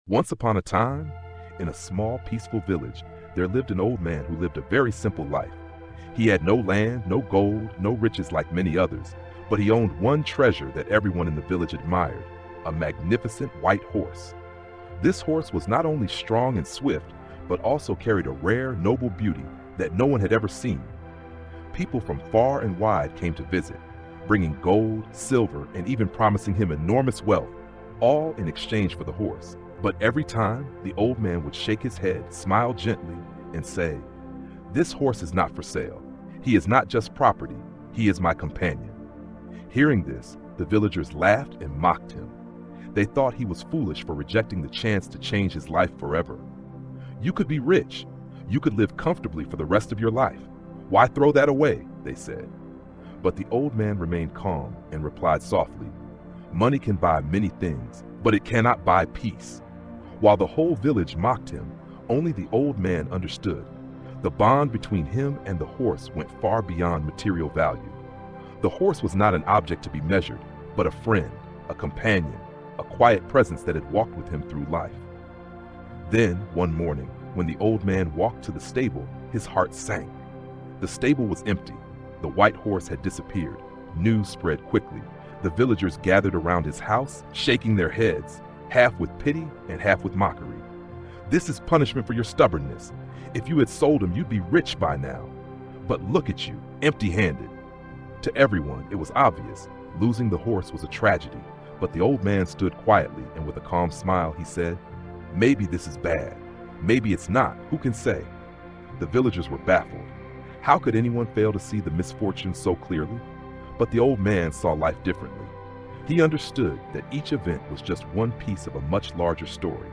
Once upon a time, in a small, peaceful village, there lived an old man who lived a very simple life. He had no land, no gold, no riches like many others, but he owned one treasure that everyone in the village admired, a magnificent white horse. This horse was not only strong and swift, but also carried a rare, noble beauty that no one had ever seen. People from far and wide came to visit, bringing gold, silver, and even promising him enormous wealth, all in exchange for the horse. But every time, the old man would shake his head, smile gently, and say, "This horse is not for sale. He is not just property, he is my companion." Hearing this, the villagers laughed and mocked him. They thought he was foolish for rejecting the chance to change his life forever. "You could be rich. You could live comfortably for the rest of your life. Why throw that away?" they said. But the old man remained calm and replied softly, "Money can buy many things, but it cannot buy peace." While the whole village mocked him, only the old man understood. The bond between him and the horse went far beyond material value. The horse was not an object to be measured, but a friend, a companion, a quiet presence that had walked with him through life. Then, one morning, when the old man walked to the stable, his heart sank. The stable was empty. The white horse had disappeared. News spread quickly. The villagers gathered around his house, shaking their heads, half with pity and half with mockery. "This is punishment for your stubbornness. If you had sold him, you'd be rich by now. But look at you, empty-handed." To everyone, it was obvious. Losing the horse was a tragedy, but the old man stood quietly, and with a calm smile, he said, "Maybe this is bad. Maybe it's not. Who can say?" The villagers were baffled. How could anyone fail to see the misfortune so clearly? But the old man saw life differently. He understood that each event was just one piece of a much larger story.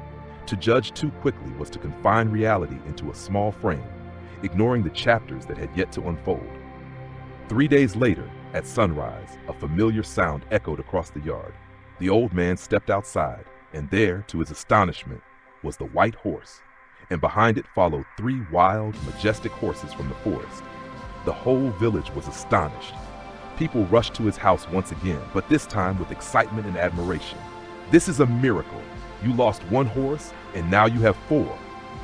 To judge too quickly was to confine reality into a small frame, ignoring the chapters that had yet to unfold. 3 days later, at sunrise, a familiar sound echoed across the yard. The old man stepped outside, and there, to his astonishment, was the white horse, and behind it followed 3 wild, majestic horses from the forest. The whole village was astonished. People rushed to his house once again, but this time with excitement and admiration. "This is a miracle. You lost 1 horse, and now you have 4.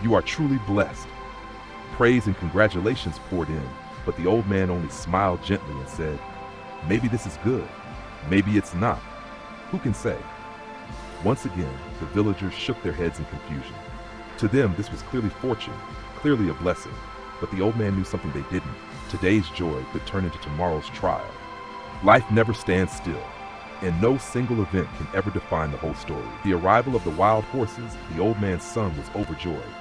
You are truly blessed." Praise and congratulations poured in, but the old man only smiled gently and said, "Maybe this is good. Maybe it's not. Who can say?" Once again, the villagers shook their heads in confusion. To them, this was clearly fortune, clearly a blessing, but the old man knew something they didn't. Today's joy could turn into tomorrow's trial. Life never stands still, and no single event can ever define the whole story. The arrival of the wild horses, the old man's son was overjoyed.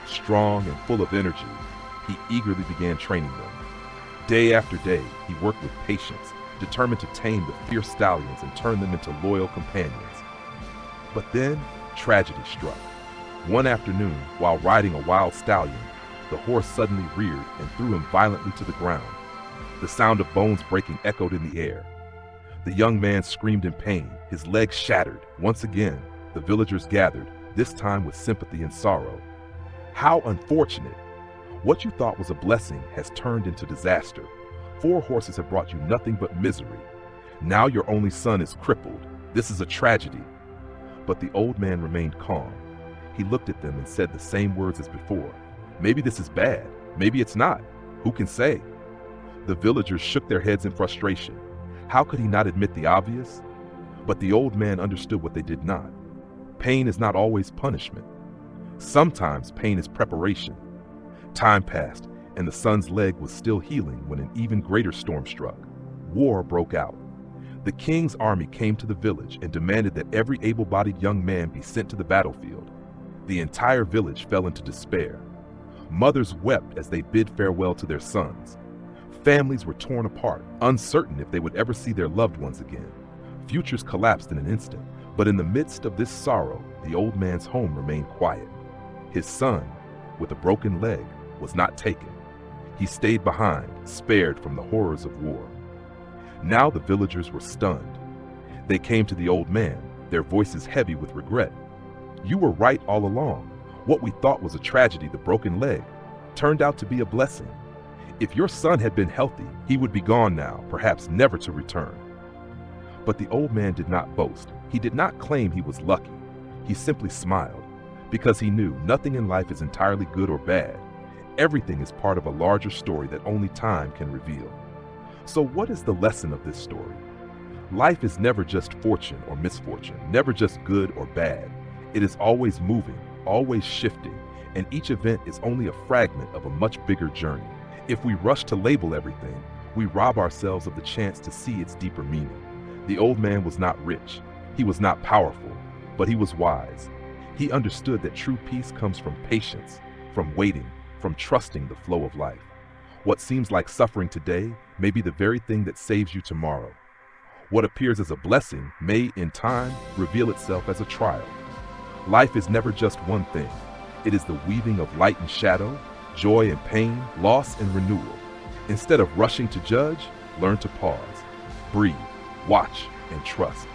Strong and full of energy, he eagerly began training them. Day after day, he worked with patience, determined to tame the fierce stallions and turn them into loyal companions. But then, tragedy struck. One afternoon, while riding a wild stallion, the horse suddenly reared and threw him violently to the ground. The sound of bones breaking echoed in the air. The young man screamed in pain, his legs shattered. Once again, the villagers gathered, this time with sympathy and sorrow. "How unfortunate! What you thought was a blessing has turned into disaster. 4 horses have brought you nothing but misery. Now your only son is crippled. This is a tragedy." But the old man remained calm. He looked at them and said the same words as before. "Maybe this is bad. Maybe it's not. Who can say?" The villagers shook their heads in frustration. How could he not admit the obvious? But the old man understood what they did not. Pain is not always punishment. Sometimes pain is preparation. Time passed, and the son's leg was still healing when an even greater storm struck. War broke out. The king's army came to the village and demanded that every able-bodied young man be sent to the battlefield. The entire village fell into despair. Mothers wept as they bid farewell to their sons. Families were torn apart, uncertain if they would ever see their loved ones again. Futures collapsed in an instant, but in the midst of this sorrow, the old man's home remained quiet. His son, with a broken leg, was not taken. He stayed behind, spared from the horrors of war. Now the villagers were stunned. They came to the old man, their voices heavy with regret. "You were right all along. What we thought was a tragedy, the broken leg, turned out to be a blessing. If your son had been healthy, he would be gone now, perhaps never to return." But the old man did not boast. He did not claim he was lucky. He simply smiled. because he knew nothing in life is entirely good or bad. Everything is part of a larger story that only time can reveal. So what is the lesson of this story? Life is never just fortune or misfortune, never just good or bad. It is always moving, always shifting, and each event is only a fragment of a much bigger journey. If we rush to label everything, we rob ourselves of the chance to see its deeper meaning. The old man was not rich, he was not powerful, but he was wise. He understood that true peace comes from patience, from waiting, from trusting the flow of life. What seems like suffering today may be the very thing that saves you tomorrow. What appears as a blessing may, in time, reveal itself as a trial. Life is never just one thing. It is the weaving of light and shadow, joy and pain, loss and renewal. Instead of rushing to judge, learn to pause, breathe, watch, and trust.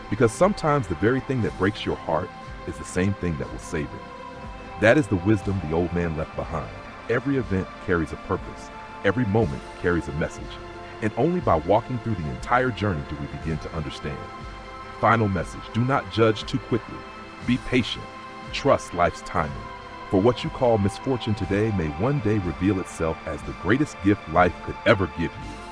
Because sometimes the very thing that breaks your heart is the same thing that will save it. That is the wisdom the old man left behind. Every event carries a purpose. Every moment carries a message. And only by walking through the entire journey do we begin to understand. Final message: do not judge too quickly. Be patient. Trust life's timing. For what you call misfortune today may one day reveal itself as the greatest gift life could ever give you.